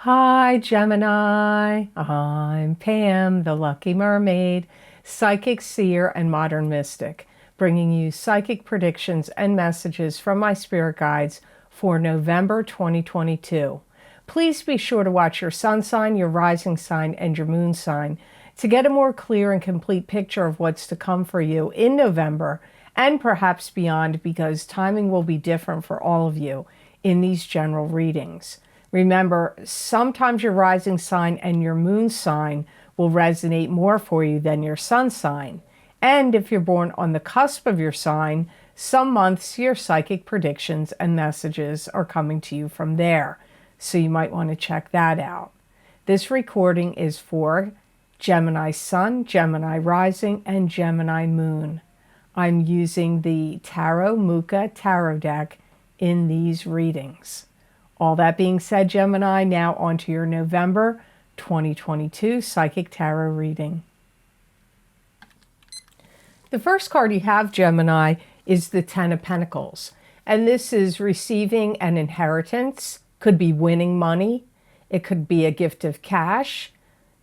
Hi, Gemini. I'm Pam, the Lucky Mermaid, psychic seer and modern mystic, bringing you psychic predictions and messages from my spirit guides for November 2022. Please be sure to watch your sun sign, your rising sign, and your moon sign to get a more clear and complete picture of what's to come for you in November and perhaps beyond, because timing will be different for all of you in these general readings. Remember, sometimes your rising sign and your moon sign will resonate more for you than your sun sign. And if you're born on the cusp of your sign, some months your psychic predictions and messages are coming to you from there. So you might want to check that out. This recording is for Gemini Sun, Gemini Rising, and Gemini Moon. I'm using the Tarot Mucha Tarot deck in these readings. All that being said, Gemini, now on to your November 2022 Psychic Tarot reading. The first card you have, Gemini, is the Ten of Pentacles. And this is receiving an inheritance. Could be winning money. It could be a gift of cash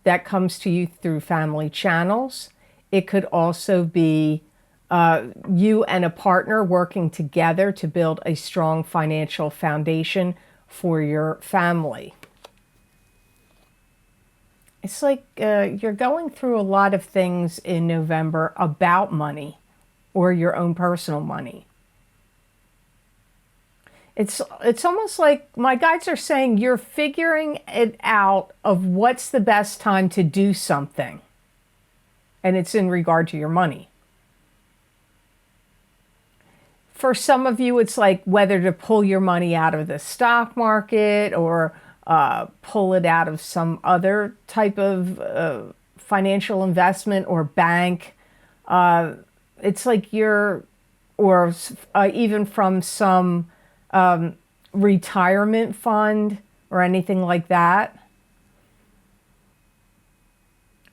that comes to you through family channels. It could also be you and a partner working together to build a strong financial foundation for your family. It's like you're going through a lot of things in November about money or your own personal money. It's almost like my guides are saying you're figuring it out of what's the best time to do something. And it's in regard to your money. For some of you, it's like whether to pull your money out of the stock market or pull it out of some other type of financial investment or bank. It's like you're, or even from some retirement fund or anything like that.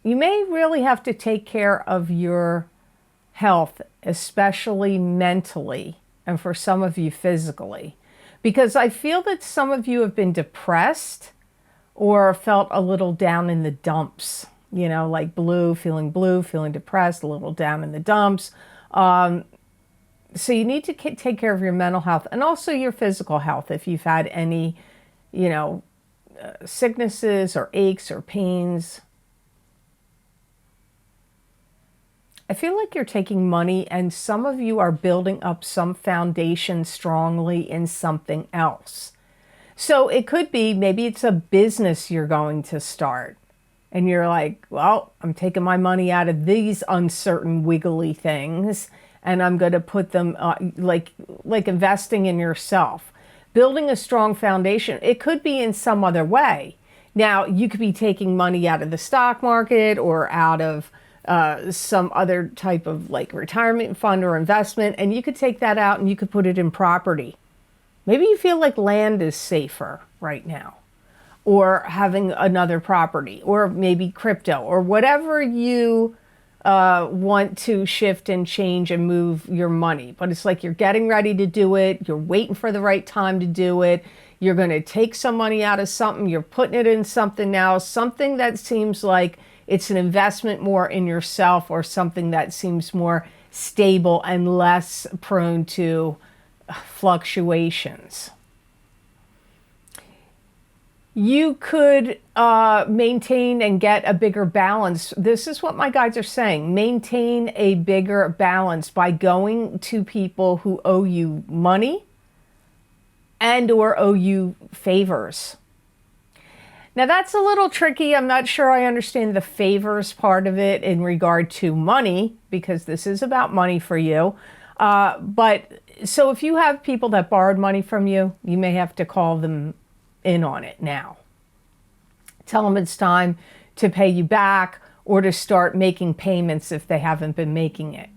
You may really have to take care of your health, especially mentally, and for some of you physically, because I feel that some of you have been depressed or felt a little down in the dumps, you know, like blue, feeling depressed, a little down in the dumps. So you need to take care of your mental health and also your physical health. If you've had any, you know, sicknesses or aches or pains, I feel like you're taking money and some of you are building up some foundation strongly in something else. So it could be, maybe it's a business you're going to start and you're like, well, I'm taking my money out of these uncertain wiggly things and I'm going to put them like investing in yourself, building a strong foundation. It could be in some other way. Now, you could be taking money out of the stock market or out of some other type of like retirement fund or investment, and you could take that out and you could put it in property. Maybe you feel like land is safer right now, or having another property, or maybe crypto, or whatever you want to shift and change and move your money. But it's like you're getting ready to do it. You're waiting for the right time to do it. You're going to take some money out of something. You're putting it in something now, something that seems like it's an investment more in yourself, or something that seems more stable and less prone to fluctuations. You could maintain and get a bigger balance. This is what my guides are saying. Maintain a bigger balance by going to people who owe you money and or owe you favors. Now that's a little tricky. I'm not sure I understand the favors part of it in regard to money, because this is about money for you. But so if you have people that borrowed money from you, you may have to call them in on it now. Tell them it's time to pay you back or to start making payments if they haven't been making it.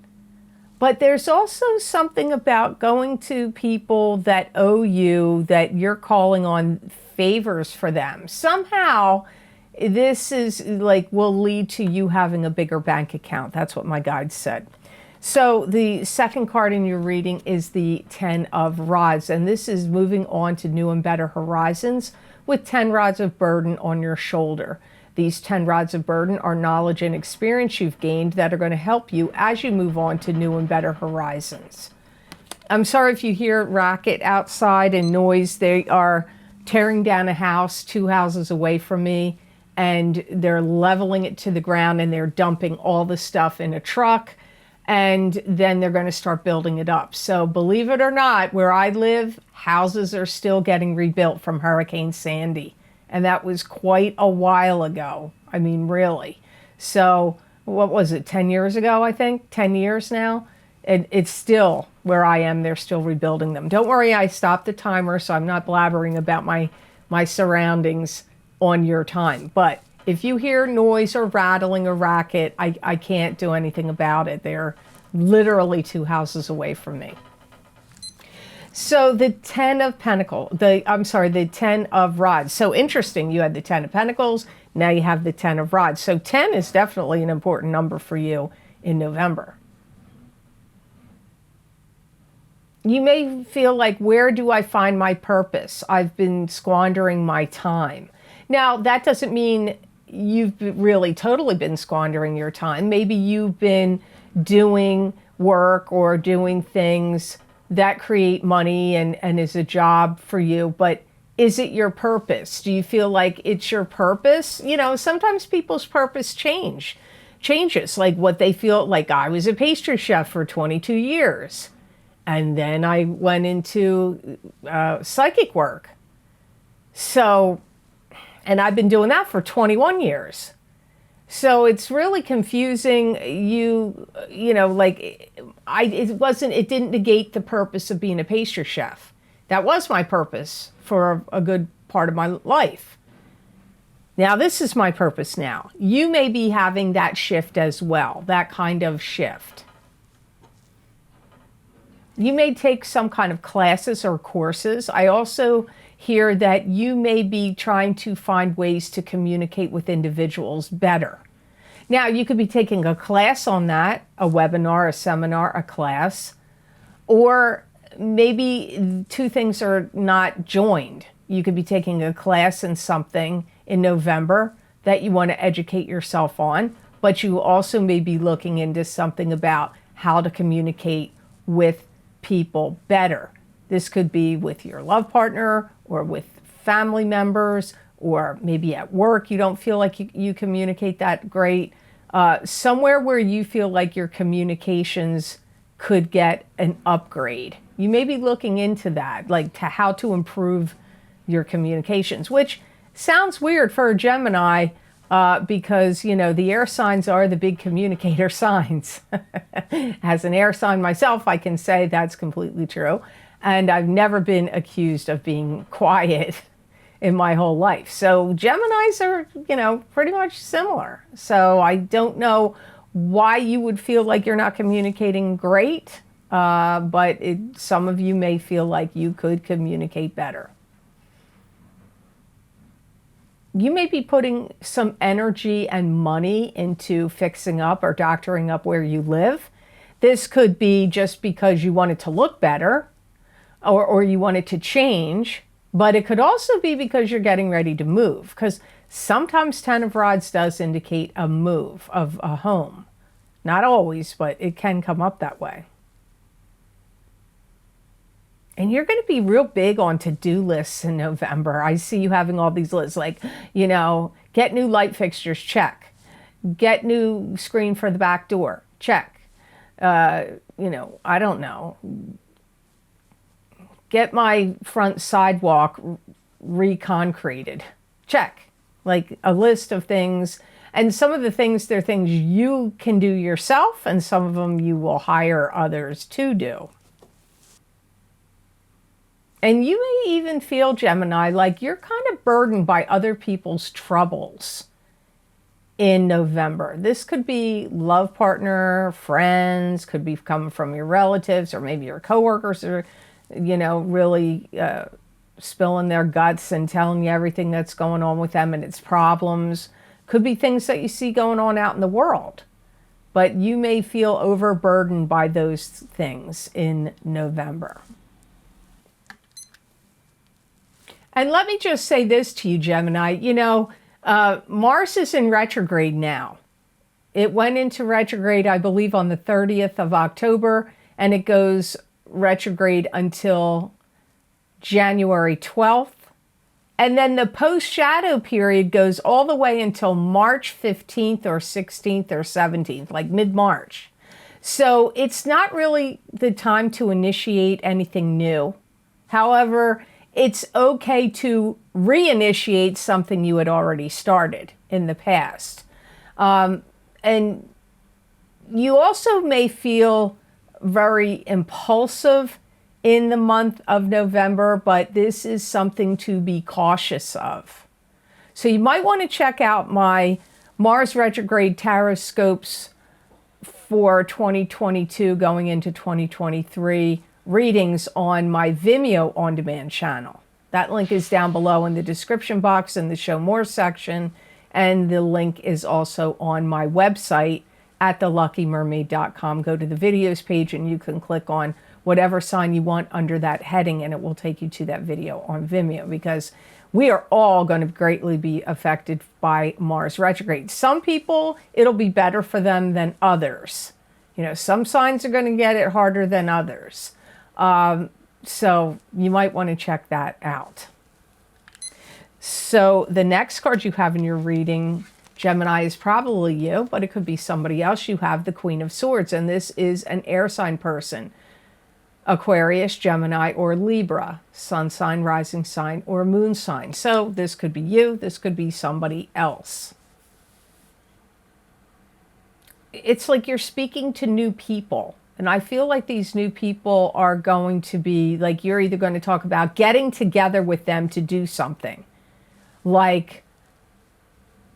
But there's also something about going to people that owe you, that you're calling on favors for them. Somehow this is like will lead to you having a bigger bank account. That's what my guide said. So the second card in your reading is the Ten of Rods, and this is moving on to new and better horizons with 10 rods of burden on your shoulder. These 10 rods of burden are knowledge and experience you've gained that are going to help you as you move on to new and better horizons. I'm sorry if you hear racket outside and noise. They are tearing down a house 2 houses away from me, and they're leveling it to the ground, and they're dumping all the stuff in a truck, and then they're going to start building it up. So believe it or not, where I live, houses are still getting rebuilt from Hurricane Sandy. And that was quite a while ago. I mean, really. So what was it, 10 years ago, I think? 10 years now? And it's still, where I am, they're still rebuilding them. Don't worry, I stopped the timer, so I'm not blabbering about my surroundings on your time. But if you hear noise or rattling or racket, I can't do anything about it. They're literally 2 houses away from me. So the 10 of Pentacles, the 10 of Rods. So interesting, you had the 10 of Pentacles, now you have the 10 of Rods. So 10 is definitely an important number for you in November. You may feel like, where do I find my purpose? I've been squandering my time. Now, that doesn't mean you've really totally been squandering your time. Maybe you've been doing work or doing things that create money and is a job for you, but is it your purpose? Do you feel like it's your purpose? You know, sometimes people's purpose changes, like what they feel. Like, I was a pastry chef for 22 years. And then I went into psychic work. So, and I've been doing that for 21 years. So it's really confusing. You know, like, it didn't negate the purpose of being a pastry chef. That was my purpose for a good part of my life. Now, this is my purpose now. You may be having that shift as well, that kind of shift. You may take some kind of classes or courses. I also hear that you may be trying to find ways to communicate with individuals better. Now, you could be taking a class on that, a webinar, a seminar, a class, or maybe 2 things are not joined. You could be taking a class in something in November that you want to educate yourself on, but you also may be looking into something about how to communicate with people better. This could be with your love partner or with family members, or maybe at work you don't feel like you communicate that great. Somewhere where you feel like your communications could get an upgrade. You may be looking into that, like to how to improve your communications, which sounds weird for a Gemini, because, you know, the air signs are the big communicator signs. As an air sign myself, I can say that's completely true. And I've never been accused of being quiet in my whole life. So Geminis are, you know, pretty much similar. So I don't know why you would feel like you're not communicating great, but some of you may feel like you could communicate better. You may be putting some energy and money into fixing up or doctoring up where you live. This could be just because you want it to look better, or you want it to change, but it could also be because you're getting ready to move, because sometimes 10 of Rods does indicate a move of a home. Not always, but it can come up that way. And you're going to be real big on to-do lists in November. I see you having all these lists, like, you know, get new light fixtures, check. Get new screen for the back door, check. You know, I don't know. Get my front sidewalk reconcreted, check. Like a list of things. And some of the things, they're things you can do yourself, and some of them you will hire others to do. And you may even feel, Gemini, like you're kind of burdened by other people's troubles in November. This could be love partner, friends, could be coming from your relatives, or maybe your coworkers are, you know, really spilling their guts and telling you everything that's going on with them and its problems. Could be things that you see going on out in the world. But you may feel overburdened by those things in November. And let me just say this to you, Gemini. You know, Mars is in retrograde now. It went into retrograde, I believe, on the 30th of October, and it goes retrograde until January 12th. And then the post-shadow period goes all the way until March 15th or 16th or 17th, like mid-March. So it's not really the time to initiate anything new. However, it's okay to reinitiate something you had already started in the past. And you also may feel very impulsive in the month of November, but this is something to be cautious of. So you might want to check out my Mars retrograde tarot scopes for 2022 going into 2023 readings on my Vimeo on-demand channel. That link is down below in the description box in the Show More section, and the link is also on my website at theluckymermaid.com. Go to the videos page and you can click on whatever sign you want under that heading, and it will take you to that video on Vimeo, because we are all going to greatly be affected by Mars retrograde. Some people, it'll be better for them than others. You know, some signs are going to get it harder than others. So you might want to check that out. So the next card you have in your reading, Gemini, is probably you, but it could be somebody else. You have the Queen of Swords, and this is an air sign person. Aquarius, Gemini, or Libra, sun sign, rising sign, or moon sign. So this could be you, this could be somebody else. It's like you're speaking to new people. And I feel like these new people are going to be, like, you're either going to talk about getting together with them to do something, like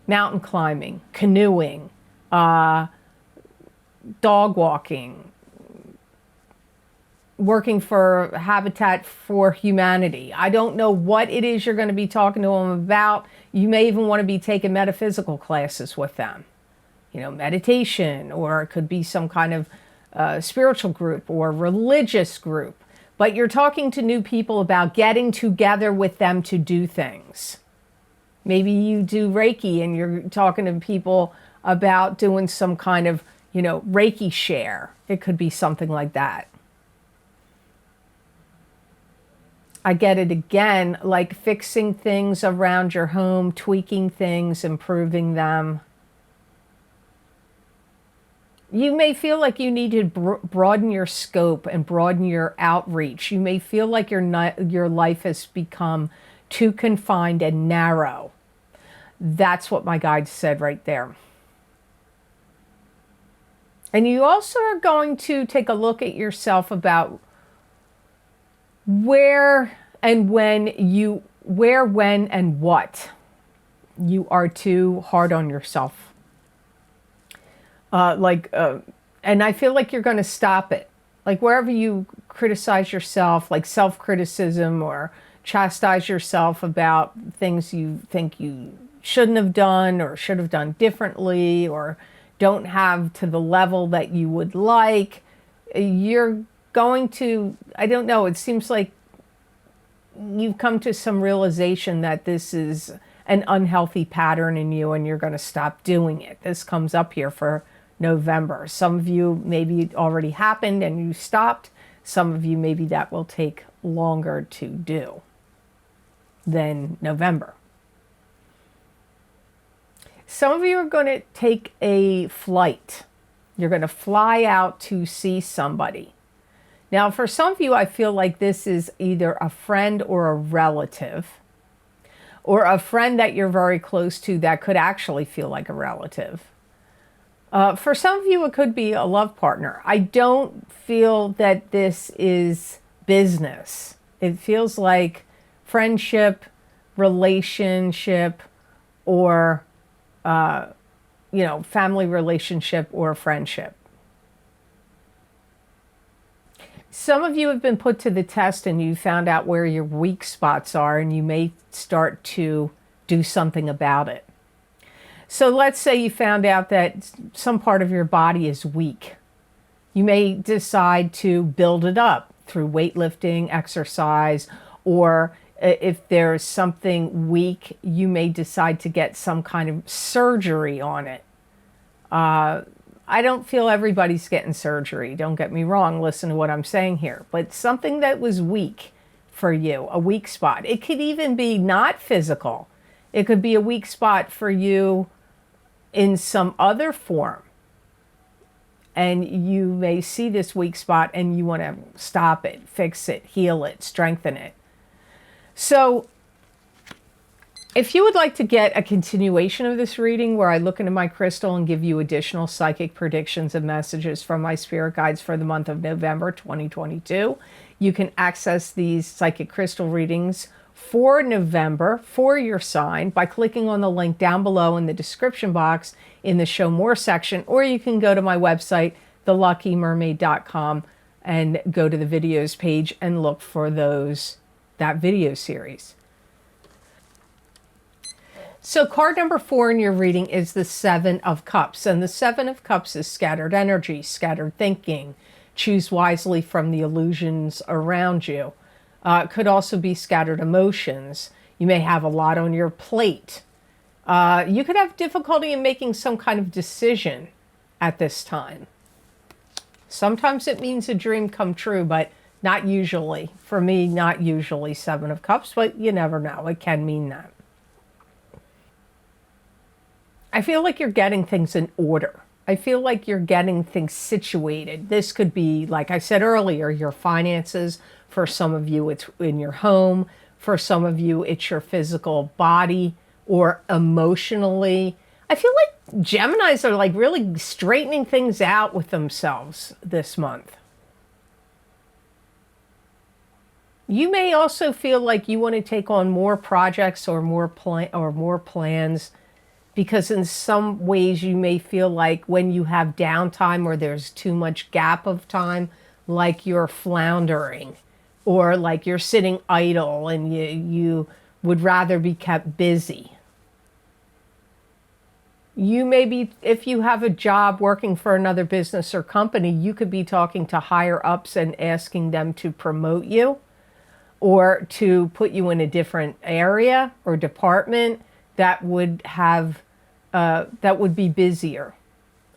mountain climbing, canoeing, dog walking, working for Habitat for Humanity. I don't know what it is you're going to be talking to them about. You may even want to be taking metaphysical classes with them. You know, meditation, or it could be some kind of spiritual group or religious group. But you're talking to new people about getting together with them to do things. Maybe you do Reiki and you're talking to people about doing some kind of, you know, Reiki share. It could be something like that. I get it again, like fixing things around your home, tweaking things, improving them. You may feel like you need to broaden your scope and broaden your outreach. You may feel like your life has become too confined and narrow. That's what my guide said right there. And you also are going to take a look at yourself about where, when, and what you are too hard on yourself. And I feel like you're going to stop it. Like wherever you criticize yourself, like self-criticism, or chastise yourself about things you think you shouldn't have done or should have done differently, or don't have to the level that you would like, you're going to, I don't know, it seems like you've come to some realization that this is an unhealthy pattern in you and you're going to stop doing it. This comes up here for November. Some of you, maybe it already happened and you stopped. Some of you, maybe that will take longer to do than November. Some of you are going to take a flight. You're going to fly out to see somebody. Now, for some of you, I feel like this is either a friend or a relative, or a friend that you're very close to that could actually feel like a relative. For some of you, it could be a love partner. I don't feel that this is business. It feels like friendship, relationship, or, family relationship or friendship. Some of you have been put to the test and you found out where your weak spots are, and you may start to do something about it. So let's say you found out that some part of your body is weak. You may decide to build it up through weightlifting, exercise, or If there's something weak, you may decide to get some kind of surgery on it. I don't feel everybody's getting surgery. Don't get me wrong. Listen to what I'm saying here. But something that was weak for you, a weak spot. It could even be not physical. It could be a weak spot for you in some other form. And you may see this weak spot and you want to stop it, fix it, heal it, strengthen it. So if you would like to get a continuation of this reading where I look into my crystal and give you additional psychic predictions and messages from my spirit guides for the month of November 2022, you can access these psychic crystal readings for November for your sign by clicking on the link down below in the description box in the Show More section, or you can go to my website, theluckymermaid.com, and go to the videos page and look for that video series. So card number 4 in your reading is the 7 of Cups. And the 7 of Cups is scattered energy, scattered thinking. Choose wisely from the illusions around you. It could also be scattered emotions. You may have a lot on your plate. You could have difficulty in making some kind of decision at this time. Sometimes it means a dream come true, but not usually. For me, not usually 7 of Cups, but you never know. It can mean that. I feel like you're getting things in order. I feel like you're getting things situated. This could be, like I said earlier, your finances. For some of you, it's in your home. For some of you, it's your physical body or emotionally. I feel like Geminis are like really straightening things out with themselves this month. You may also feel like you want to take on more projects or more plans, because in some ways you may feel like when you have downtime or there's too much gap of time, like you're floundering or like you're sitting idle and you would rather be kept busy. You may be, if you have a job working for another business or company, you could be talking to higher ups and asking them to promote you or to put you in a different area or department that would have that would be busier,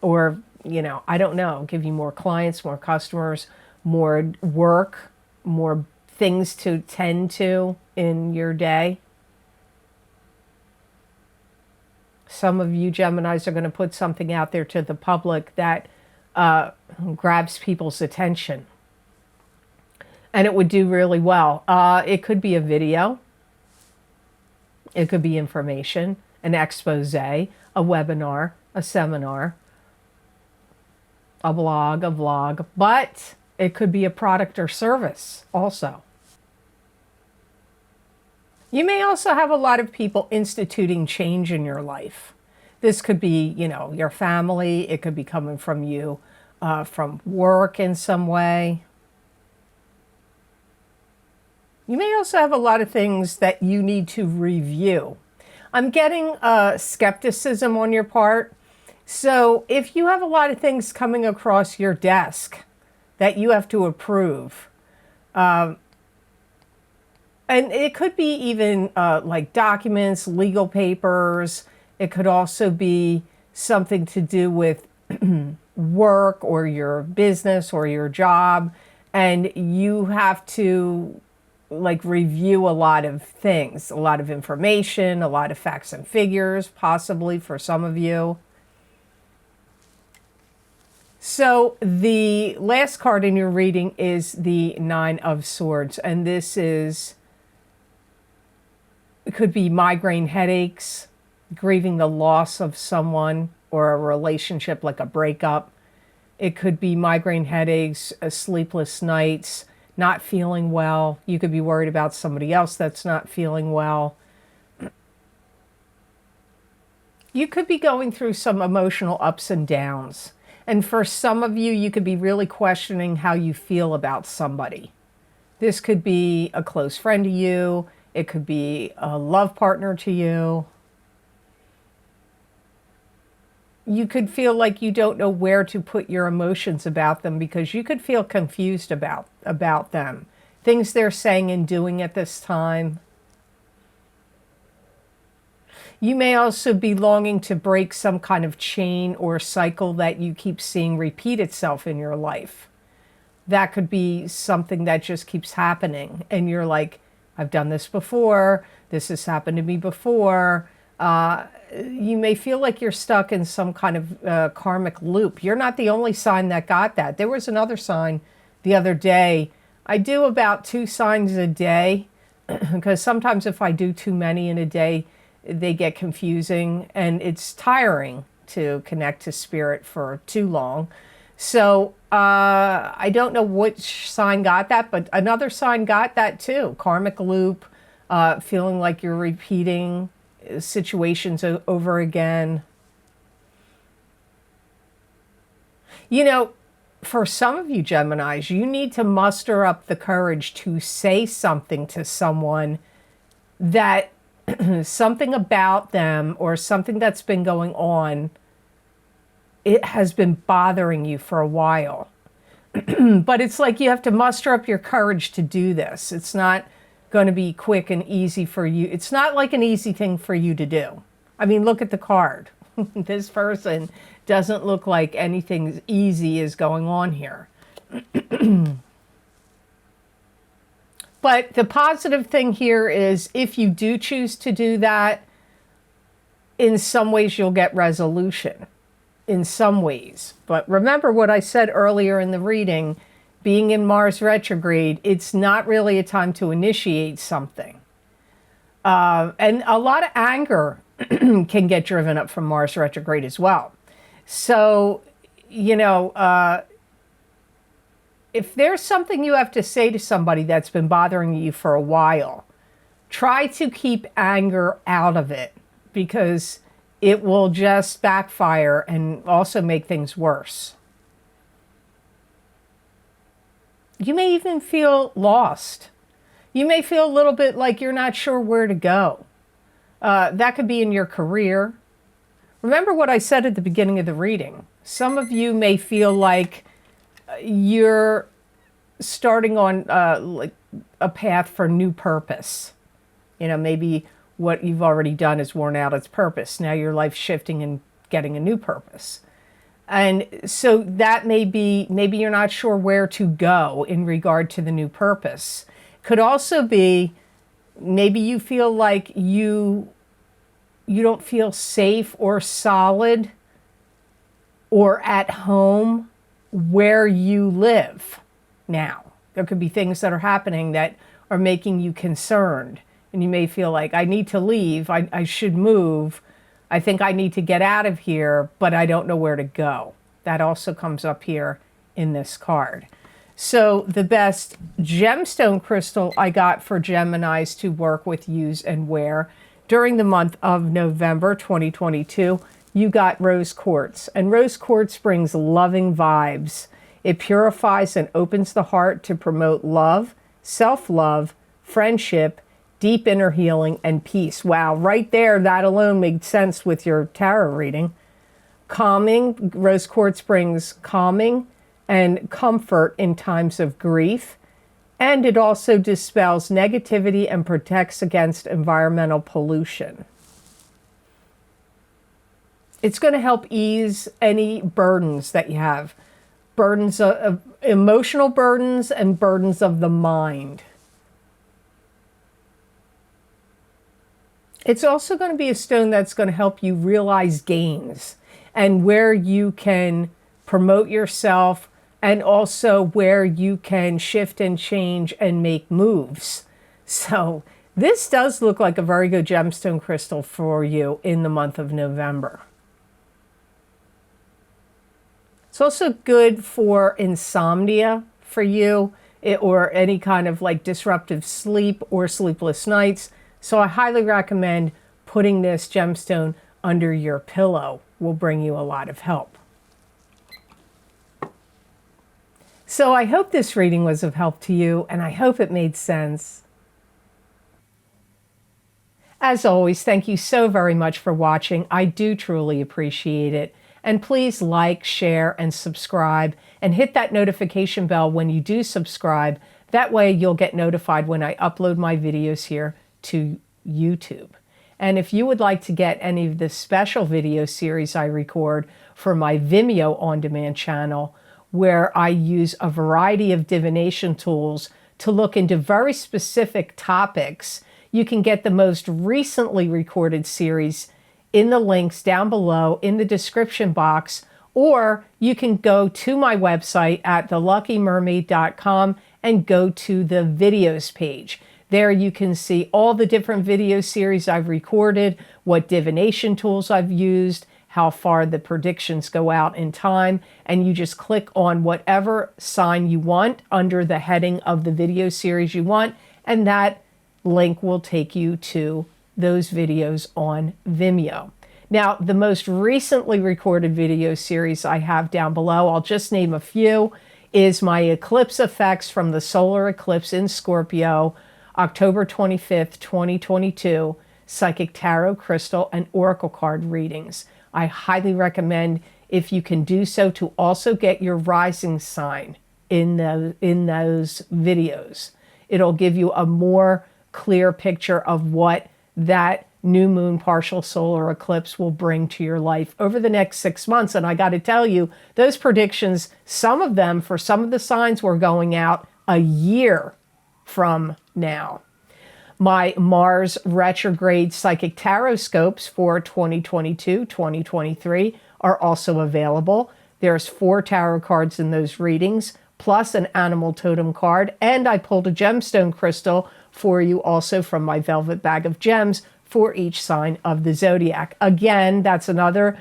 or I don't know, give you more clients, more customers, more work, more things to tend to in your day. Some of you Geminis are going to put something out there to the public that grabs people's attention, and it would do really well. It could be a video. It could be information, an expose, a webinar, a seminar, a blog, a vlog, but it could be a product or service also. You may also have a lot of people instituting change in your life. This could be, your family. It could be coming from you, from work in some way. You may also have a lot of things that you need to review. I'm getting skepticism on your part. So if you have a lot of things coming across your desk that you have to approve, and it could be even like documents, legal papers. It could also be something to do with work or your business or your job, and you have to review a lot of things, a lot of information, a lot of facts and figures, possibly for some of you. So the last card in your reading is the 9 of Swords, and this is, it could be migraine headaches, grieving the loss of someone or a relationship, like a breakup. It could be migraine headaches, sleepless nights, not feeling well. You could be worried about somebody else that's not feeling well. You could be going through some emotional ups and downs. And for some of you, you could be really questioning how you feel about somebody. This could be a close friend to you. It could be a love partner to you. You could feel like you don't know where to put your emotions about them, because you could feel confused about them. Things they're saying and doing at this time. You may also be longing to break some kind of chain or cycle that you keep seeing repeat itself in your life. That could be something that just keeps happening. And you're like, I've done this before. This has happened to me before. You may feel like you're stuck in some kind of karmic loop. You're not the only sign that got that. There was another sign the other day. I do about 2 signs a day because sometimes if I do too many in a day, they get confusing and it's tiring to connect to spirit for too long. So I don't know which sign got that, but another sign got that too. Karmic loop, feeling like you're repeating situations over again. You know, for some of you Geminis, you need to muster up the courage to say something to someone that something about them or something that's been going on, it has been bothering you for a while. But it's like you have to muster up your courage to do this. It's not going to be quick and easy for you. It's not like an easy thing for you to do. I mean, look at the card. This person doesn't look like anything easy is going on here. But the positive thing here is if you do choose to do that, in some ways you'll get resolution. In some ways. But remember what I said earlier in the reading, being in Mars retrograde, it's not really a time to initiate something. And a lot of anger can get driven up from Mars retrograde as well. So, you know, if there's something you have to say to somebody that's been bothering you for a while, try to keep anger out of it because it will just backfire and also make things worse. You may even feel lost. You may feel a little bit like you're not sure where to go. That could be in your career. Remember what I said at the beginning of the reading. Some of you may feel like you're starting on like a path for new purpose. You know, maybe what you've already done has worn out its purpose. Now your life's shifting and getting a new purpose. And so that may be, maybe you're not sure where to go in regard to the new purpose. Could also be, maybe you feel like you don't feel safe or solid or at home where you live now. There could be things that are happening that are making you concerned. And you may feel like, I need to leave, I should move, I think I need to get out of here, but I don't know where to go. That also comes up here in this card. So the best gemstone crystal I got for Geminis to work with, use, and wear during the month of November 2022, you got rose quartz. And rose quartz brings loving vibes. It purifies and opens the heart to promote love, self-love, friendship, deep inner healing, and peace. Wow, right there, that alone made sense with your tarot reading. Calming, rose quartz brings calming and comfort in times of grief. And it also dispels negativity and protects against environmental pollution. It's going to help ease any burdens that you have. Burdens of emotional burdens and burdens of the mind. It's also going to be a stone that's going to help you realize gains and where you can promote yourself and also where you can shift and change and make moves. So this does look like a very good gemstone crystal for you in the month of November. It's also good for insomnia for you or any kind of like disruptive sleep or sleepless nights. So I highly recommend putting this gemstone under your pillow. Will bring you a lot of help. So I hope this reading was of help to you, and I hope it made sense. As always, thank you so very much for watching. I do truly appreciate it. And please like, share, and subscribe, and hit that notification bell when you do subscribe. That way you'll get notified when I upload my videos here to YouTube. And if you would like to get any of the special video series I record for my Vimeo on-demand channel, where I use a variety of divination tools to look into very specific topics, you can get the most recently recorded series in the links down below in the description box, or you can go to my website at theluckymermaid.com and go to the videos page. There you can see all the different video series I've recorded, what divination tools I've used, how far the predictions go out in time, and you just click on whatever sign you want under the heading of the video series you want, and that link will take you to those videos on Vimeo. Now, the most recently recorded video series I have down below, I'll just name a few, is my eclipse effects from the solar eclipse in Scorpio, October 25th, 2022, psychic tarot, crystal, and oracle card readings. I highly recommend, if you can do so, to also get your rising sign in those videos. It'll give you a more clear picture of what that new moon partial solar eclipse will bring to your life over the next 6 months. And I got to tell you, those predictions, some of them for some of the signs were going out a year from now. My Mars retrograde psychic tarot scopes for 2022-2023 are also available. There's 4 tarot cards in those readings, plus an animal totem card, and I pulled a gemstone crystal for you also from my velvet bag of gems for each sign of the zodiac. Again, that's another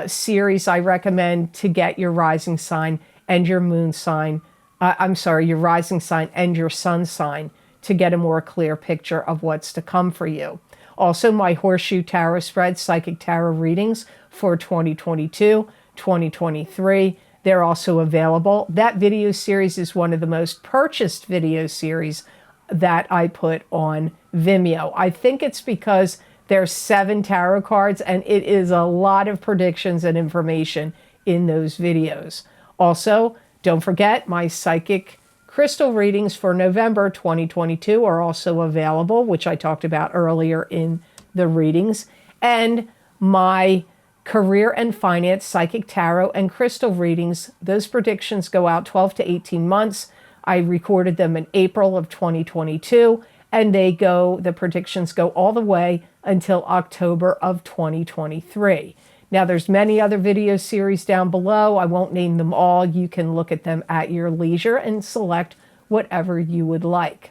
series I recommend to get your rising sign and your moon sign. Your rising sign and your sun sign to get a more clear picture of what's to come for you. Also, my Horseshoe Tarot Spread psychic tarot readings for 2022-2023. They're also available. That video series is one of the most purchased video series that I put on Vimeo. I think it's because there's 7 tarot cards and it is a lot of predictions and information in those videos. Also, don't forget my psychic crystal readings for November 2022 are also available, which I talked about earlier in the readings. And my career and finance psychic tarot and crystal readings, those predictions go out 12 to 18 months. I recorded them in April of 2022, and the predictions go all the way until October of 2023. Now, there's many other video series down below. I won't name them all. You can look at them at your leisure and select whatever you would like.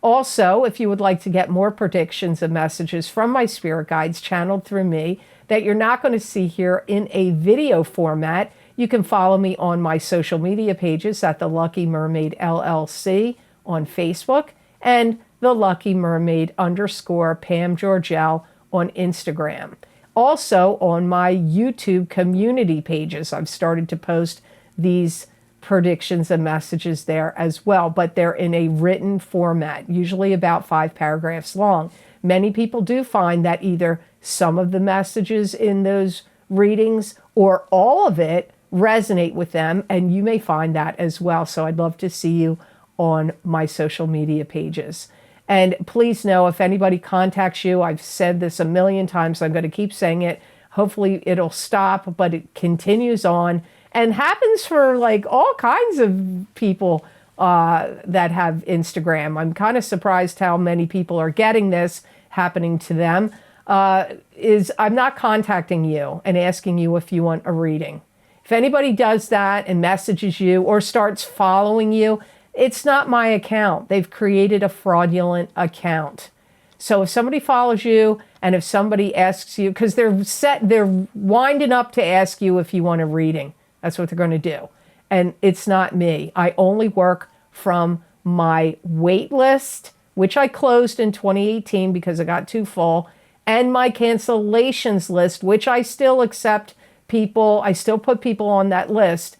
Also, if you would like to get more predictions and messages from my spirit guides channeled through me that you're not going to see here in a video format, you can follow me on my social media pages at The Lucky Mermaid LLC on Facebook and The Lucky Mermaid _ Pam Georgel on Instagram. Also on my YouTube community pages, I've started to post these predictions and messages there as well, but they're in a written format, usually about 5 paragraphs long. Many people do find that either some of the messages in those readings or all of it resonate with them, and you may find that as well. So I'd love to see you on my social media pages. And please know, if anybody contacts you, I've said this a million times, I'm going to keep saying it. Hopefully it'll stop, but it continues on and happens for like all kinds of people that have Instagram. I'm kind of surprised how many people are getting this happening to them. I'm not contacting you and asking you if you want a reading. If anybody does that and messages you or starts following you, it's not my account. They've created a fraudulent account. So if somebody follows you and if somebody asks you, because they're winding up to ask you if you want a reading. That's what they're going to do. And it's not me. I only work from my wait list, which I closed in 2018 because I got too full, and my cancellations list, which I still accept people. I still put people on that list.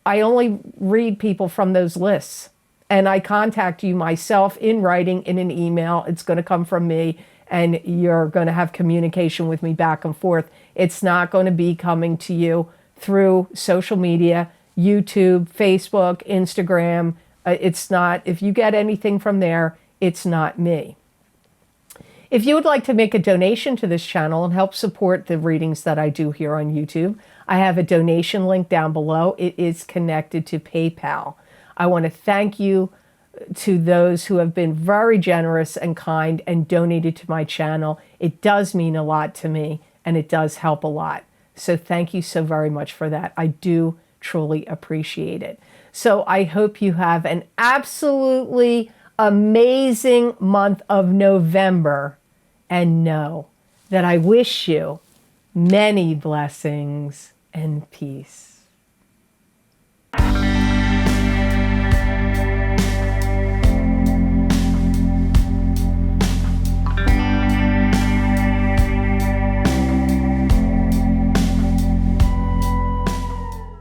I only read people from those lists, and I contact you myself in writing in an email. It's going to come from me, and you're going to have communication with me back and forth. It's not going to be coming to you through social media, YouTube, Facebook, Instagram. It's not, if you get anything from there, it's not me. If you would like to make a donation to this channel and help support the readings that I do here on YouTube, I have a donation link down below. It is connected to PayPal. I want to thank you to those who have been very generous and kind and donated to my channel. It does mean a lot to me, and it does help a lot. So thank you so very much for that. I do truly appreciate it. So I hope you have an absolutely amazing month of November, and know that I wish you many blessings and peace.